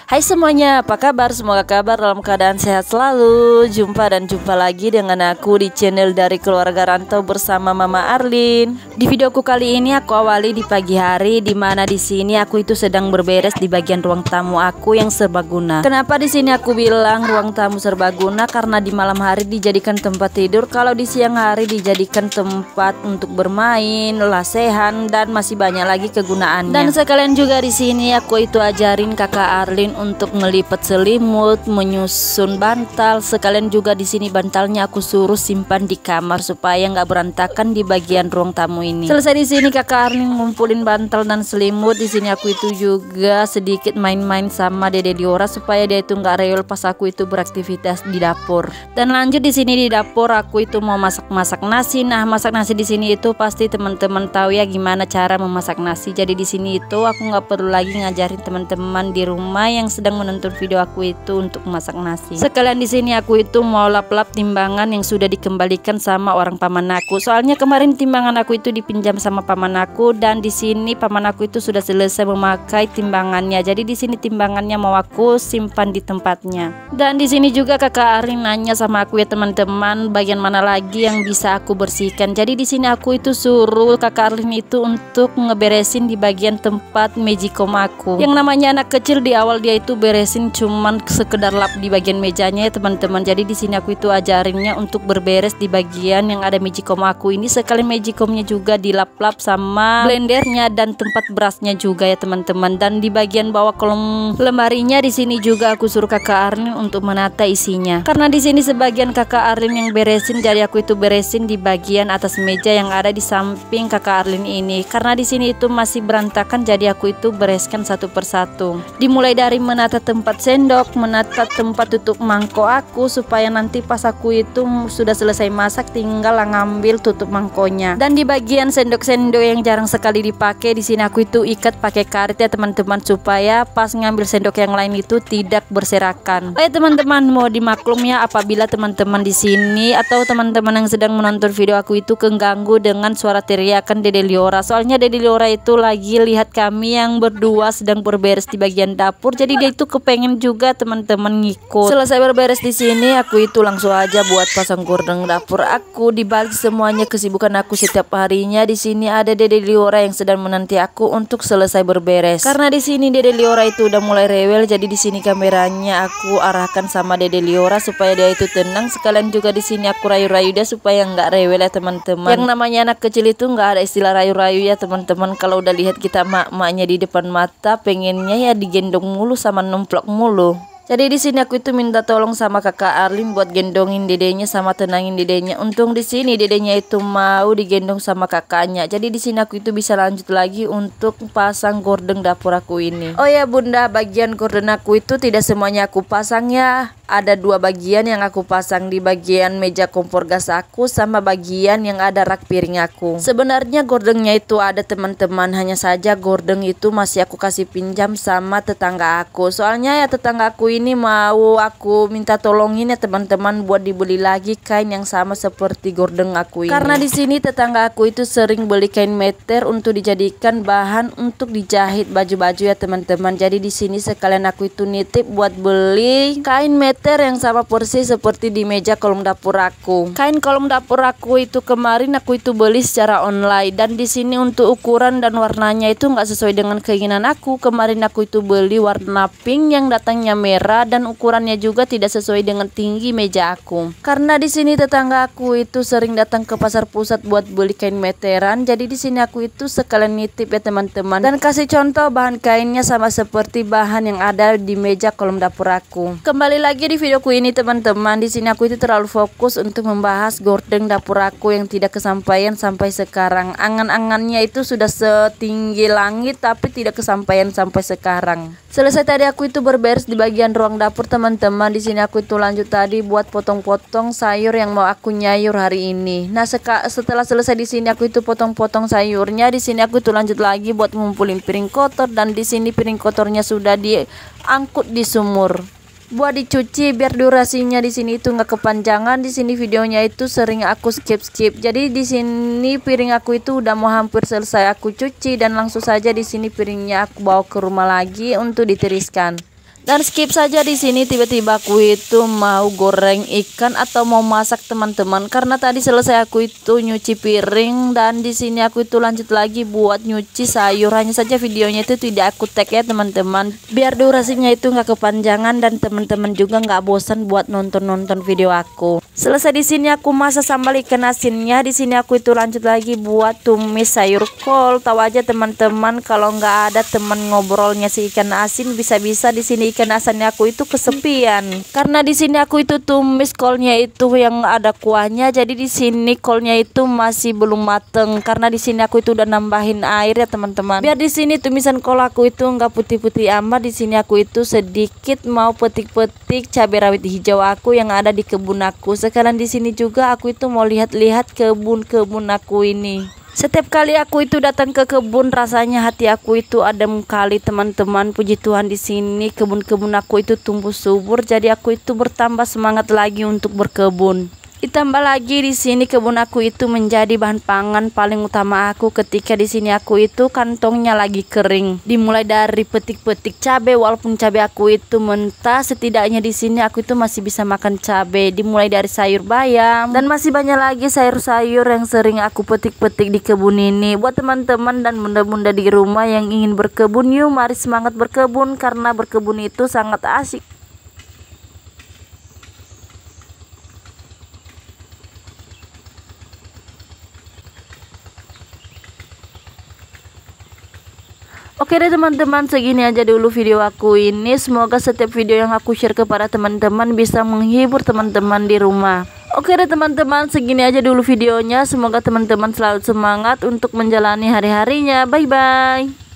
Hai semuanya, apa kabar? Semoga kabar dalam keadaan sehat selalu. Jumpa lagi dengan aku di channel dari keluarga rantau bersama Mama Arlin. Di videoku kali ini aku awali di pagi hari, di mana di sini aku itu sedang berberes di bagian ruang tamu aku yang serbaguna. Kenapa di sini aku bilang ruang tamu serbaguna? Karena di malam hari dijadikan tempat tidur, kalau di siang hari dijadikan tempat untuk bermain, lesehan, dan masih banyak lagi kegunaannya. Dan sekalian juga di sini aku itu ajarin kakak Arlin untuk melipat selimut, menyusun bantal. Sekalian juga di sini bantalnya aku suruh simpan di kamar supaya nggak berantakan di bagian ruang tamu ini. Selesai di sini kakak Arlin ngumpulin bantal dan selimut. Di sini aku itu juga sedikit main-main sama Dede Diora supaya dia itu nggak rewel pas aku itu beraktivitas di dapur. Dan lanjut di sini di dapur aku itu mau masak nasi. Nah, masak nasi di sini itu pasti teman-teman tahu ya gimana cara memasak nasi. Jadi di sini itu aku nggak perlu lagi ngajarin teman-teman di rumah yang sedang menonton video aku itu untuk masak nasi. Sekalian di sini aku itu mau lap-lap timbangan yang sudah dikembalikan sama orang paman aku. Soalnya kemarin timbangan aku itu dipinjam sama paman aku dan di sini paman aku itu sudah selesai memakai timbangannya. Jadi di sini timbangannya mau aku simpan di tempatnya. Dan di sini juga kakak Arin nanya sama aku ya teman-teman, bagian mana lagi yang bisa aku bersihkan. Jadi di sini aku itu suruh kakak Arin itu untuk ngeberesin di bagian tempat magicom aku. Yang namanya anak kecil di awal dia itu beresin cuman sekedar lap di bagian mejanya ya teman-teman. Jadi di sini aku itu ajarinnya untuk berberes di bagian yang ada magicom aku ini. Sekali magicomnya juga dilap-lap sama blendernya dan tempat berasnya juga ya teman-teman. Dan di bagian bawah kolom lemarinya di sini juga aku suruh kakak Arlin untuk menata isinya. Karena di sini sebagian kakak Arlin yang beresin, jadi aku itu beresin di bagian atas meja yang ada di samping kakak Arlin ini. Karena di sini itu masih berantakan, jadi aku itu bereskan satu persatu. Dimulai dari menata tempat sendok, menata tempat tutup mangkok aku supaya nanti pas aku itu sudah selesai masak tinggal ngambil tutup mangkoknya. Dan di bagian sendok-sendok yang jarang sekali dipakai di sini aku itu ikat pakai karet ya teman-teman supaya pas ngambil sendok yang lain itu tidak berserakan. Oh ya teman-teman, mau dimaklum ya apabila teman-teman di sini atau teman-teman yang sedang menonton video aku itu keganggu dengan suara teriakan Dede Liora. Soalnya Dede Liora itu lagi lihat kami yang berdua sedang berberes di bagian dapur. Jadi dia itu kepengen juga teman-teman ngikut. Selesai berberes di sini aku itu langsung aja buat pasang gorden dapur aku. Di balik semuanya kesibukan aku setiap harinya, di sini ada Dede Liora yang sedang menanti aku untuk selesai berberes. Karena di sini Dede Liora itu udah mulai rewel, jadi di sini kameranya aku arahkan sama Dede Liora supaya dia itu tenang. Sekalian juga di sini aku rayu-rayu dia supaya nggak rewel ya teman-teman. Yang namanya anak kecil itu nggak ada istilah rayu-rayu ya teman-teman. Kalau udah lihat kita mak-maknya di depan mata, pengennya ya digendong mulu sama nemplok mulu. Jadi di sini aku itu minta tolong sama kakak Arlin buat gendongin dedenya sama tenangin dedenya. Untung di sini dedenya itu mau digendong sama kakaknya. Jadi di sini aku itu bisa lanjut lagi untuk pasang gorden dapur aku ini. Oh ya bunda, bagian gorden aku itu tidak semuanya aku pasang ya. Ada dua bagian yang aku pasang, di bagian meja kompor gas aku sama bagian yang ada rak piring aku. Sebenarnya gordennya itu ada teman-teman, hanya saja gorden itu masih aku kasih pinjam sama tetangga aku. Soalnya ya tetangga aku ini mau aku minta tolongin ya teman-teman buat dibeli lagi kain yang sama seperti gorden aku ini. Karena di sini tetangga aku itu sering beli kain meter untuk dijadikan bahan untuk dijahit baju-baju ya teman-teman. Jadi di sini sekalian aku itu nitip buat beli kain meter yang sama persis seperti di meja kolom dapur aku. Kain kolom dapur aku itu kemarin aku itu beli secara online dan di sini untuk ukuran dan warnanya itu nggak sesuai dengan keinginan aku. Kemarin aku itu beli warna pink yang datangnya merah dan ukurannya juga tidak sesuai dengan tinggi meja aku. Karena di sini tetangga aku itu sering datang ke pasar pusat buat beli kain meteran. Jadi di sini aku itu sekalian nitip ya teman-teman dan kasih contoh bahan kainnya sama seperti bahan yang ada di meja kolom dapur aku. Kembali lagi di videoku ini teman-teman, di sini aku itu terlalu fokus untuk membahas gorden dapur aku yang tidak kesampaian sampai sekarang. Angan-angannya itu sudah setinggi langit tapi tidak kesampaian sampai sekarang. Selesai tadi aku itu berberes di bagian ruang dapur teman-teman. Di sini aku itu lanjut tadi buat potong-potong sayur yang mau aku nyayur hari ini. Nah, setelah selesai di sini aku itu potong-potong sayurnya. Di sini aku itu lanjut lagi buat ngumpulin piring kotor dan di sini piring kotornya sudah diangkut di sumur buat dicuci biar durasinya di sini itu nggak kepanjangan. Di sini videonya itu sering aku skip. Jadi di sini piring aku itu udah mau hampir selesai aku cuci dan langsung saja di sini piringnya aku bawa ke rumah lagi untuk ditiriskan. Dan skip saja di sini tiba-tiba aku itu mau goreng ikan atau mau masak teman-teman, karena tadi selesai aku itu nyuci piring dan di sini aku itu lanjut lagi buat nyuci sayur. Hanya saja videonya itu tidak aku tag ya teman-teman, biar durasinya itu nggak kepanjangan dan teman-teman juga nggak bosan buat nonton video aku. Selesai di sini aku masak sambal ikan asinnya. Di sini aku itu lanjut lagi buat tumis sayur kol. Tahu aja teman-teman kalau nggak ada teman ngobrolnya si ikan asin, bisa-bisa di sini ikan asinnya aku itu kesepian. Karena di sini aku itu tumis kolnya itu yang ada kuahnya, jadi di sini kolnya itu masih belum mateng. Karena di sini aku itu udah nambahin air ya teman-teman. Biar di sini tumisan kol aku itu nggak putih-putih amat. Di sini aku itu sedikit mau petik-petik cabai rawit hijau aku yang ada di kebun aku. Sekalian di sini juga aku itu mau lihat-lihat kebun-kebun aku ini. Setiap kali aku itu datang ke kebun, rasanya hati aku itu adem kali teman-teman. Puji Tuhan di sini kebun-kebun aku itu tumbuh subur, jadi aku itu bertambah semangat lagi untuk berkebun. Ditambah lagi di sini kebun aku itu menjadi bahan pangan paling utama aku ketika di sini aku itu kantongnya lagi kering. Dimulai dari petik-petik cabai, walaupun cabai aku itu mentah, setidaknya di sini aku itu masih bisa makan cabai. Dimulai dari sayur bayam dan masih banyak lagi sayur-sayur yang sering aku petik-petik di kebun ini. Buat teman-teman dan bunda-bunda di rumah yang ingin berkebun, yuk mari semangat berkebun karena berkebun itu sangat asik. Oke deh teman-teman, segini aja dulu video aku ini. Semoga setiap video yang aku share kepada teman-teman bisa menghibur teman-teman di rumah. Oke deh teman-teman, segini aja dulu videonya. Semoga teman-teman selalu semangat untuk menjalani hari-harinya. Bye bye.